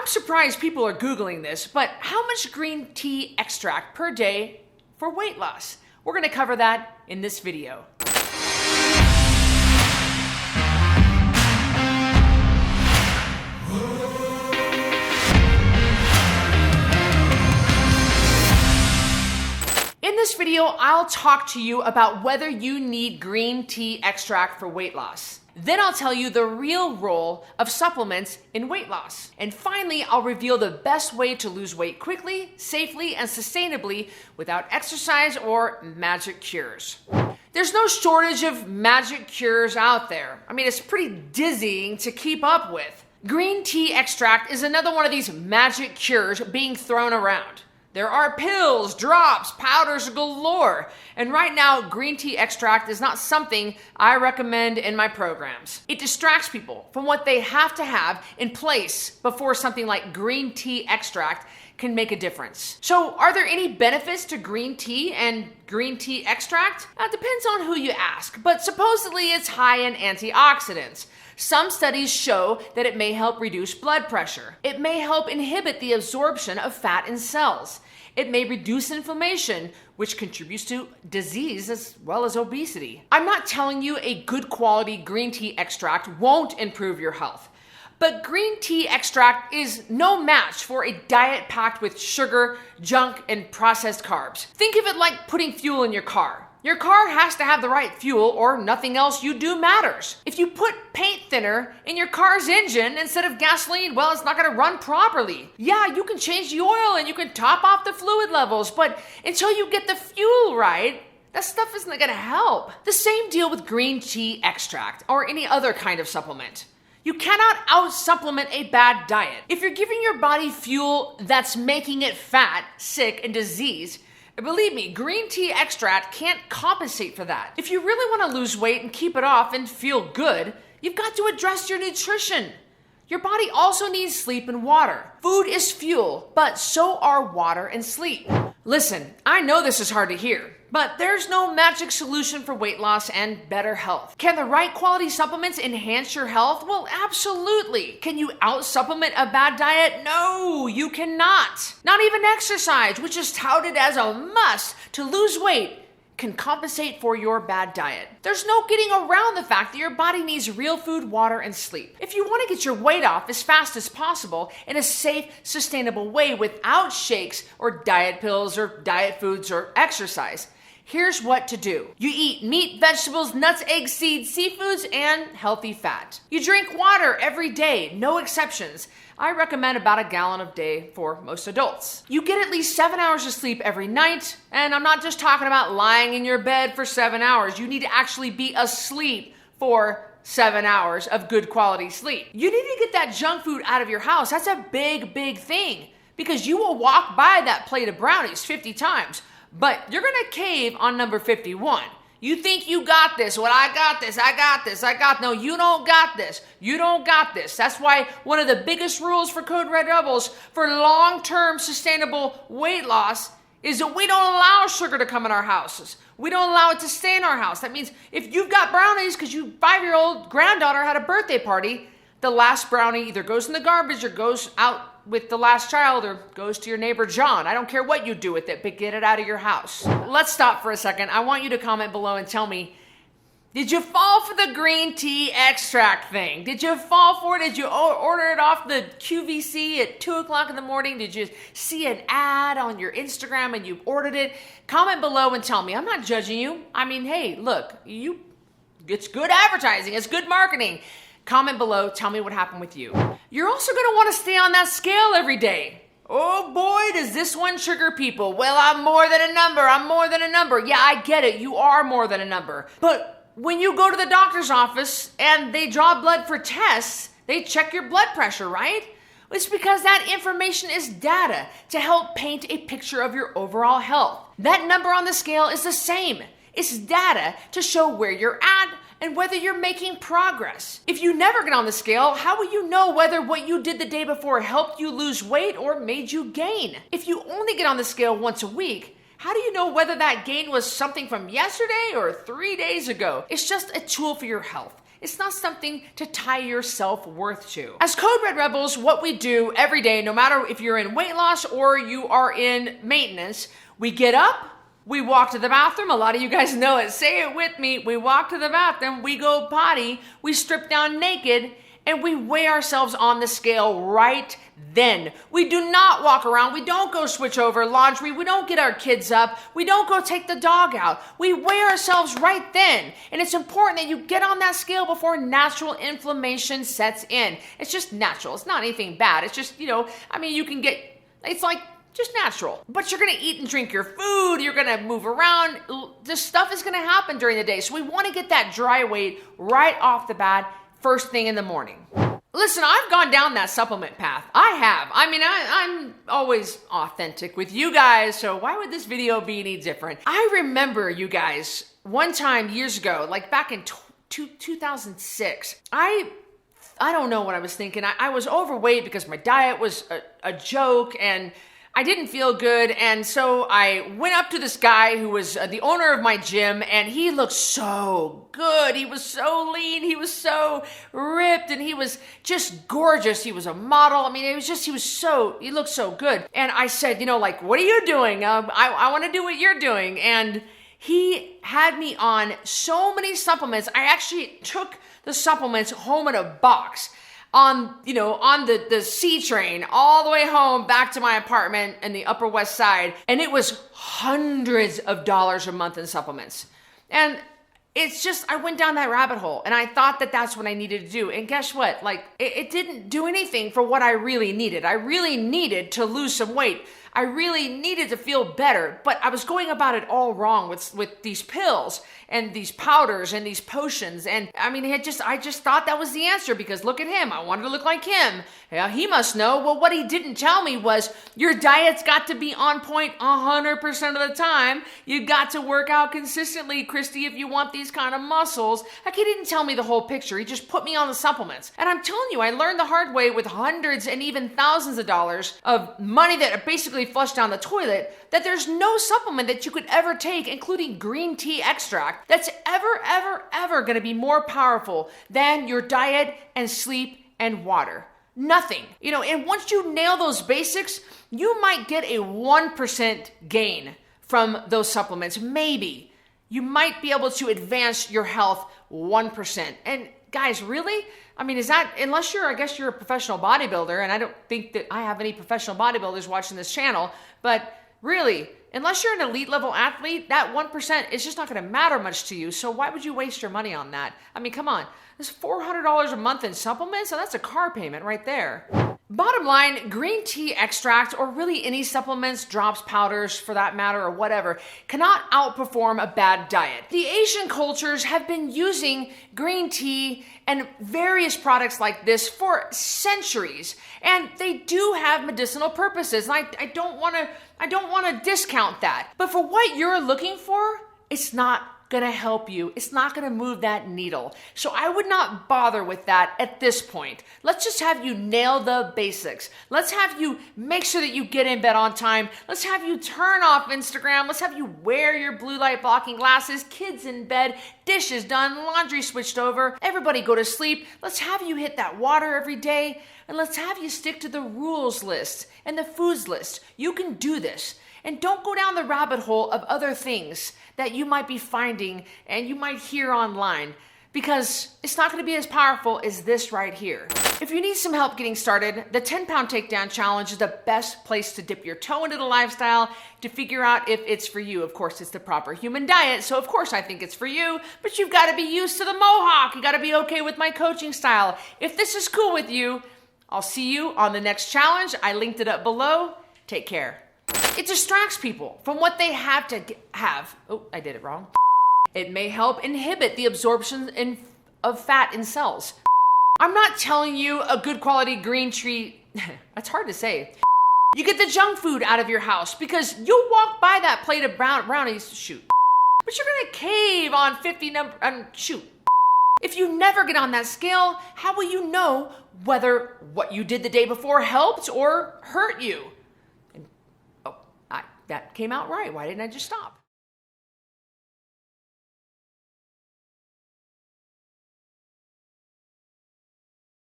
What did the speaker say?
I'm surprised people are Googling this, but how much green tea extract per day for weight loss? We're going to cover that in this video. In this video, I'll talk to you about whether you need green tea extract for weight loss. Then I'll tell you the real role of supplements in weight loss. And finally, I'll reveal the best way to lose weight quickly, safely, and sustainably without exercise or magic cures. There's no shortage of magic cures out there. I mean, it's pretty dizzying to keep up with. Green tea extract is another one of these magic cures being thrown around. There are pills, drops, powders galore. And right now, green tea extract is not something I recommend in my programs. It distracts people from what they have to have in place before something like green tea extract can make a difference. So are there any benefits to green tea and green tea extract? It depends on who you ask, but supposedly it's high in antioxidants. Some studies show that it may help reduce blood pressure. It may help inhibit the absorption of fat in cells. It may reduce inflammation, which contributes to disease as well as obesity. I'm not telling you a good quality green tea extract won't improve your health, but green tea extract is no match for a diet packed with sugar, junk, and processed carbs. Think of it like putting fuel in your car. Your car has to have the right fuel or nothing else you do matters. If you put paint thinner in your car's engine instead of gasoline, well, it's not gonna run properly. Yeah, you can change the oil and you can top off the fluid levels, but until you get the fuel right, that stuff isn't gonna help. The same deal with green tea extract or any other kind of supplement. You cannot out-supplement a bad diet. If you're giving your body fuel that's making it fat, sick, and diseased, believe me, green tea extract can't compensate for that. If you really want to lose weight and keep it off and feel good, you've got to address your nutrition. Your body also needs sleep and water. Food is fuel, but so are water and sleep. Listen, I know this is hard to hear, but there's no magic solution for weight loss and better health. Can the right quality supplements enhance your health? Well, absolutely. Can you out-supplement a bad diet? No, you cannot. Not even exercise, which is touted as a must to lose weight, can compensate for your bad diet. There's no getting around the fact that your body needs real food, water, and sleep. If you want to get your weight off as fast as possible in a safe, sustainable way without shakes or diet pills or diet foods or exercise, here's what to do. You eat meat, vegetables, nuts, eggs, seeds, seafoods, and healthy fat. You drink water every day, no exceptions. I recommend about a gallon a day for most adults. You get at least 7 hours of sleep every night, and I'm not just talking about lying in your bed for 7 hours. You need to actually be asleep for 7 hours of good quality sleep. You need to get that junk food out of your house. That's a big, big thing, because you will walk by that plate of brownies 50 times, but you're gonna cave on number 51. You think you got this. Well, I got this. No, you don't got this. You don't got this. That's why one of the biggest rules for Code Red Rebels for long-term sustainable weight loss is that we don't allow sugar to come in our houses. We don't allow it to stay in our house. That means if you've got brownies because your 5-year-old granddaughter had a birthday party, the last brownie either goes in the garbage or goes out with the last child or goes to your neighbor John. I don't care what you do with it, but get it out of your house. Let's stop for a second. I want you to comment below and tell me, did you fall for the green tea extract thing? Did you fall for it? Did you order it off the QVC at 2 o'clock in the morning? Did you see an ad on your Instagram and you ordered it? Comment below and tell me. I'm not judging you. I mean, hey, look, it's good advertising. It's good marketing. Comment below, tell me what happened with you. You're also gonna wanna stay on that scale every day. Oh boy, does this one trigger people. Well, I'm more than a number. Yeah, I get it, you are more than a number. But when you go to the doctor's office and they draw blood for tests, they check your blood pressure, right? It's because that information is data to help paint a picture of your overall health. That number on the scale is the same. It's data to show where you're at and whether you're making progress. If you never get on the scale, how will you know whether what you did the day before helped you lose weight or made you gain? If you only get on the scale once a week, how do you know whether that gain was something from yesterday or 3 days ago? It's just a tool for your health. It's not something to tie your self-worth to. As Code Red Rebels, what we do every day, no matter if you're in weight loss or you are in maintenance, we get up, we walk to the bathroom. A lot of you guys know it. Say it with me. We walk to the bathroom, we go potty, we strip down naked, and we weigh ourselves on the scale right then. We do not walk around. We don't go switch over laundry. We don't get our kids up. We don't go take the dog out. We weigh ourselves right then. And it's important that you get on that scale before natural inflammation sets in. It's just natural. It's not anything bad. It's just, you can get, it's like just natural. But you're gonna eat and drink your food. You're gonna move around. This stuff is gonna happen during the day. So we wanna get that dry weight right off the bat, first thing in the morning. Listen, I've gone down that supplement path. I have. I'm always authentic with you guys, so why would this video be any different? I remember, you guys, one time years ago, like back in 2006, I don't know what I was thinking. I was overweight because my diet was a joke and I didn't feel good, and so I went up to this guy who was the owner of my gym, and he looked so good. He was so lean. He was so ripped, and he was just gorgeous. He was a model. He looked so good. And I said, what are you doing? I want to do what you're doing. And he had me on so many supplements. I actually took the supplements home in a box on the C train all the way home back to my apartment in the Upper West Side. And it was hundreds of dollars a month in supplements. And it's just, I went down that rabbit hole and I thought that that's what I needed to do. And guess what? It didn't do anything for what I really needed. I really needed to lose some weight. I really needed to feel better, but I was going about it all wrong with these pills and these powders and these potions. And I just thought that was the answer because look at him. I wanted to look like him. Yeah, he must know. Well, what he didn't tell me was your diet's got to be on point 100% of the time. You got to work out consistently, Cristy, if you want these kind of muscles. He didn't tell me the whole picture. He just put me on the supplements. And I'm telling you, I learned the hard way with hundreds and even thousands of dollars of money that basically flushed down the toilet, that there's no supplement that you could ever take, including green tea extract, that's ever going to be more powerful than your diet and sleep and water. Nothing. And once you nail those basics, you might get a 1% gain from those supplements. Maybe. You might be able to advance your health 1%. And guys, really? Is that, unless you're a professional bodybuilder, and I don't think that I have any professional bodybuilders watching this channel, but really, unless you're an elite level athlete, that 1% is just not going to matter much to you. So why would you waste your money on that? Come on. There's $400 a month in supplements, and that's a car payment right there. Bottom line, green tea extract, or really any supplements, drops, powders for that matter, or whatever, cannot outperform a bad diet. The Asian cultures have been using green tea and various products like this for centuries, and they do have medicinal purposes. And I don't want to discount that, but for what you're looking for, it's not gonna help you. It's not gonna move that needle. So I would not bother with that at this point. Let's just have you nail the basics. Let's have you make sure that you get in bed on time. Let's have you turn off Instagram. Let's have you wear your blue light blocking glasses, kids in bed, dishes done, laundry switched over, everybody go to sleep. Let's have you hit that water every day, and let's have you stick to the rules list and the foods list. You can do this. And don't go down the rabbit hole of other things that you might be finding and you might hear online, because it's not going to be as powerful as this right here. If you need some help getting started, the 10-pound takedown challenge is the best place to dip your toe into the lifestyle to figure out if it's for you. Of course, it's the proper human diet, so of course I think it's for you, but you've got to be used to the mohawk. You got to be okay with my coaching style. If this is cool with you, I'll see you on the next challenge. I linked it up below. Take care. It distracts people from what they have to have. Oh, I did it wrong. It may help inhibit the absorption of fat in cells. I'm not telling you a good quality green tea. That's hard to say. You get the junk food out of your house because you'll walk by that plate of brownies, shoot. But you're gonna cave on 50 shoot. If you never get on that scale, how will you know whether what you did the day before helped or hurt you? That came out right. Why didn't I just stop?